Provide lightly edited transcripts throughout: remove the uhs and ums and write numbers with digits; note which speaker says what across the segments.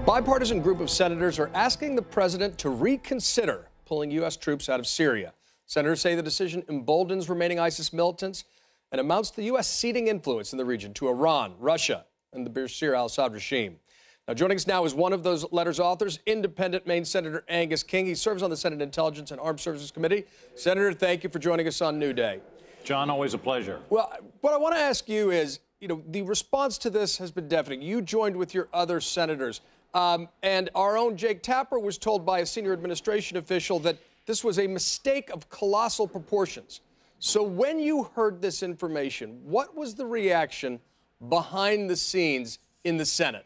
Speaker 1: bipartisan group of senators are asking the president to reconsider pulling U.S. troops out of Syria. Senators say the decision emboldens remaining ISIS militants and amounts to the U.S. ceding influence in the region to Iran, Russia, and the Bashar al-Assad regime. Now, joining us now is one of those letters' authors, independent Maine Senator Angus King. He serves on the Senate Intelligence and Armed Services Committee. Senator, thank you for joining us on New Day.
Speaker 2: John, always a pleasure.
Speaker 1: Well, what I want to ask you is, the response to this has been deafening. You joined with your other senators. And our own Jake Tapper was told by a senior administration official that this was a mistake of colossal proportions. So when you heard this information, what was the reaction behind the scenes in the Senate?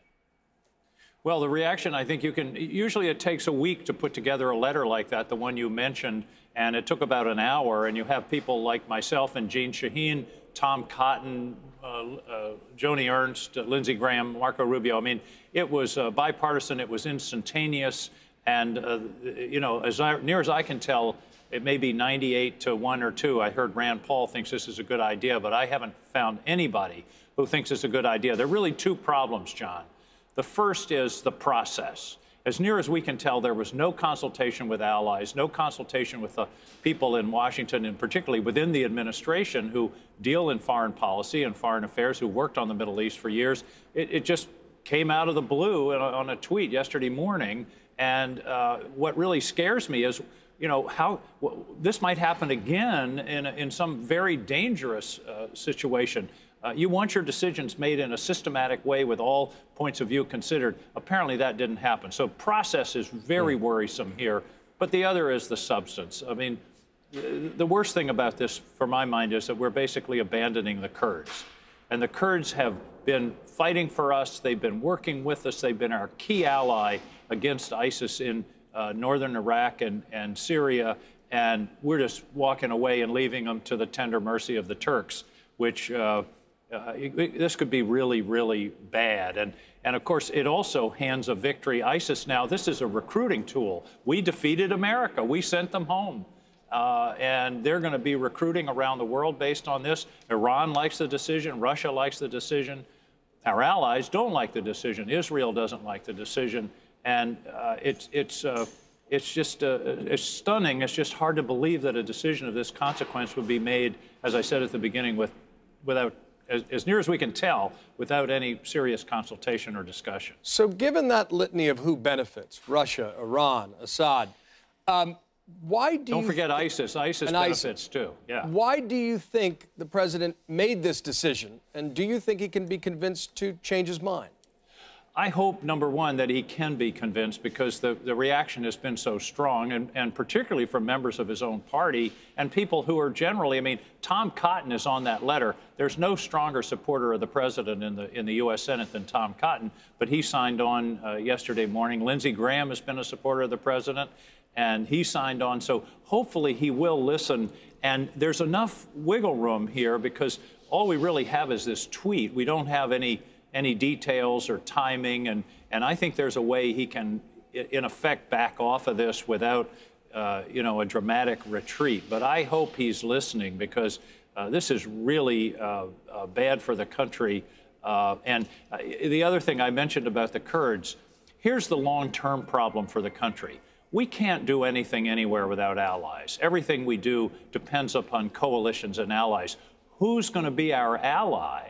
Speaker 2: Well, the reaction, I think usually it takes a week to put together a letter like that, the one you mentioned, and it took about an hour, and you have people like myself and Jeanne Shaheen, Tom Cotton, Joni Ernst, Lindsey Graham, Marco Rubio. I mean, it was bipartisan, it was instantaneous, and, near as I can tell, it may be 98 to 1 or 2. I heard Rand Paul thinks this is a good idea, but I haven't found anybody who thinks it's a good idea. There are really two problems, John. The first is the process. As near as we can tell, there was no consultation with allies, no consultation with the people in Washington, and particularly within the administration who deal in foreign policy and foreign affairs, who worked on the Middle East for years. It just came out of the blue on a tweet yesterday morning. And what really scares me is, how this might happen again in some very dangerous situation. You want your decisions made in a systematic way with all points of view considered. Apparently that didn't happen. So process is very worrisome here. But the other is the substance. I mean, the worst thing about this, for my mind, is that we're basically abandoning the Kurds. And the Kurds have been fighting for us. They've been working with us. They've been our key ally against ISIS in northern Iraq and Syria. And we're just walking away and leaving them to the tender mercy of the Turks, which this could be really, really bad. And of course, it also hands a victory. ISIS now, this is a recruiting tool. We defeated America. We sent them home. And they're going to be recruiting around the world based on this. Iran likes the decision. Russia likes the decision. Our allies don't like the decision. Israel doesn't like the decision. And it's stunning. It's just hard to believe that a decision of this consequence would be made, as I said at the beginning, without, as near as we can tell, without any serious consultation or discussion.
Speaker 1: So given that litany of who benefits, Russia, Iran, Assad, why do
Speaker 2: Don't forget ISIS. ISIS benefits too. Yeah.
Speaker 1: Why do you think the president made this decision? And do you think he can be convinced to change his mind?
Speaker 2: I hope, number one, that he can be convinced, because the reaction has been so strong, and particularly from members of his own party and people who are generally, I mean, Tom Cotton is on that letter. There's no stronger supporter of the president in the U.S. Senate than Tom Cotton, but he signed on yesterday morning. Lindsey Graham has been a supporter of the president, and he signed on. So hopefully he will listen. And there's enough wiggle room here, because all we really have is this tweet. We don't have any details or timing, and I think there's a way he can, in effect, back off of this without, a dramatic retreat. But I hope he's listening, because this is really bad for the country. And the other thing I mentioned about the Kurds, here's the long-term problem for the country. We can't do anything anywhere without allies. Everything we do depends upon coalitions and allies. Who's going to be our ally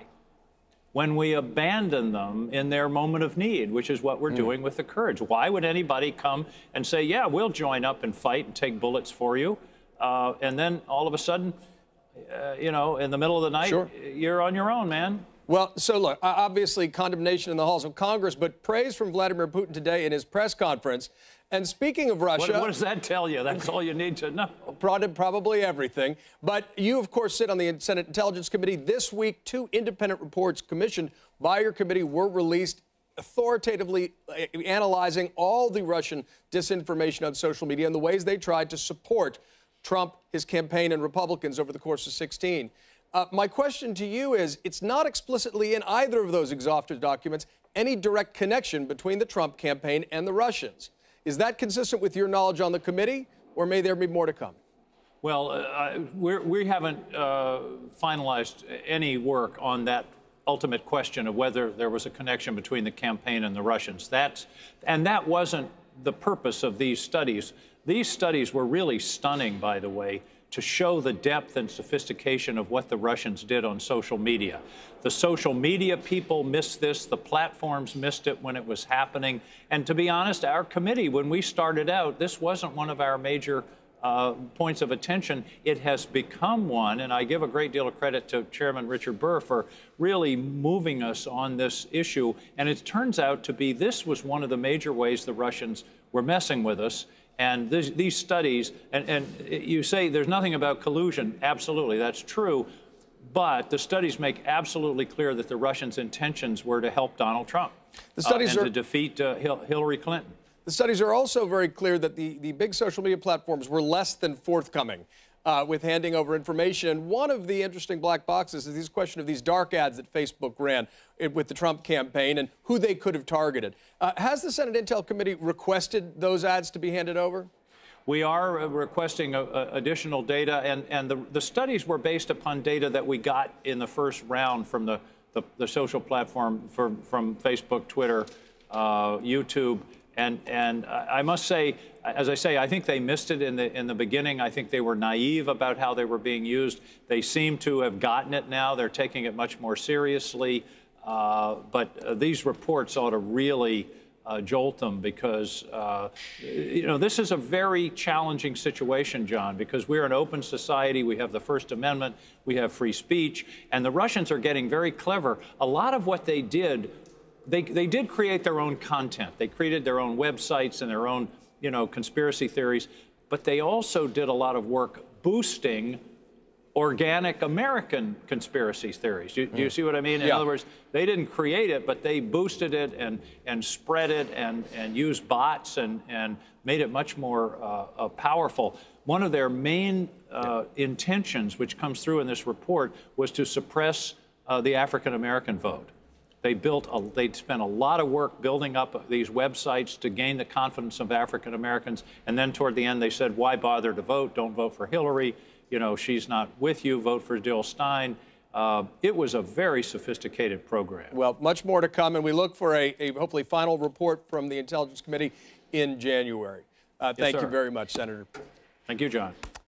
Speaker 2: when we abandon them in their moment of need, which is what we're doing with the Kurds? Why would anybody come and say, yeah, we'll join up and fight and take bullets for you, and then all of a sudden, in the middle of the night, you're on your own, man?
Speaker 1: Well, so look, obviously condemnation in the halls of Congress, but praise from Vladimir Putin today in his press conference. And speaking of Russia...
Speaker 2: What does that tell you? That's all you need to know.
Speaker 1: Probably everything. But you, of course, sit on the Senate Intelligence Committee. This week, 2 independent reports commissioned by your committee were released, authoritatively analyzing all the Russian disinformation on social media and the ways they tried to support Trump, his campaign, and Republicans over the course of 2016. My question to you is, it's not explicitly in either of those exhaustive documents any direct connection between the Trump campaign and the Russians. Is that consistent with your knowledge on the committee, or may there be more to come?
Speaker 2: Well, we haven't finalized any work on that ultimate question of whether there was a connection between the campaign and the Russians. That wasn't the purpose of these studies. These studies were really stunning, by the way, to show the depth and sophistication of what the Russians did on social media. The social media people missed this. The platforms missed it when it was happening. And to be honest, our committee, when we started out, this wasn't one of our major points of attention. It has become one, and I give a great deal of credit to Chairman Richard Burr for really moving us on this issue. And it turns out to be this was one of the major ways the Russians were messing with us. And these studies, and you say there's nothing about collusion. Absolutely, that's true. But the studies make absolutely clear that the Russians' intentions were to help Donald Trump and to defeat Hillary Clinton.
Speaker 1: The studies are also very clear that the big social media platforms were less than forthcoming with handing over information. And one of the interesting black boxes is this question of these dark ads that Facebook ran with the Trump campaign and who they could have targeted. Has the Senate Intel Committee requested those ads to be handed over?
Speaker 2: We are requesting additional data, and the studies were based upon data that we got in the first round from the social platform from Facebook, Twitter, YouTube. And I must say, as I say, I think they missed it in the beginning. I think they were naive about how they were being used. They seem to have gotten it now. They're taking it much more seriously. But these reports ought to really jolt them because, you know, this is a very challenging situation, John, because we're an open society. We have the First Amendment. We have free speech. And the Russians are getting very clever. A lot of what they did, they did create their own content. They created their own websites and their own, you know, conspiracy theories. But they also did a lot of work boosting organic American conspiracy theories. Do you see what I mean? In other words, they didn't create it, but they boosted it and spread it and used bots and made it much more powerful. One of their main intentions, which comes through in this report, was to suppress the African American vote. They'd spent a lot of work building up these websites to gain the confidence of African Americans. And then toward the end, they said, why bother to vote? Don't vote for Hillary. You know, she's not with you. Vote for Jill Stein. It was a very sophisticated program.
Speaker 1: Well, much more to come. And we look for a hopefully final report from the Intelligence Committee in January. Thank you very much, Senator.
Speaker 2: Thank you, John.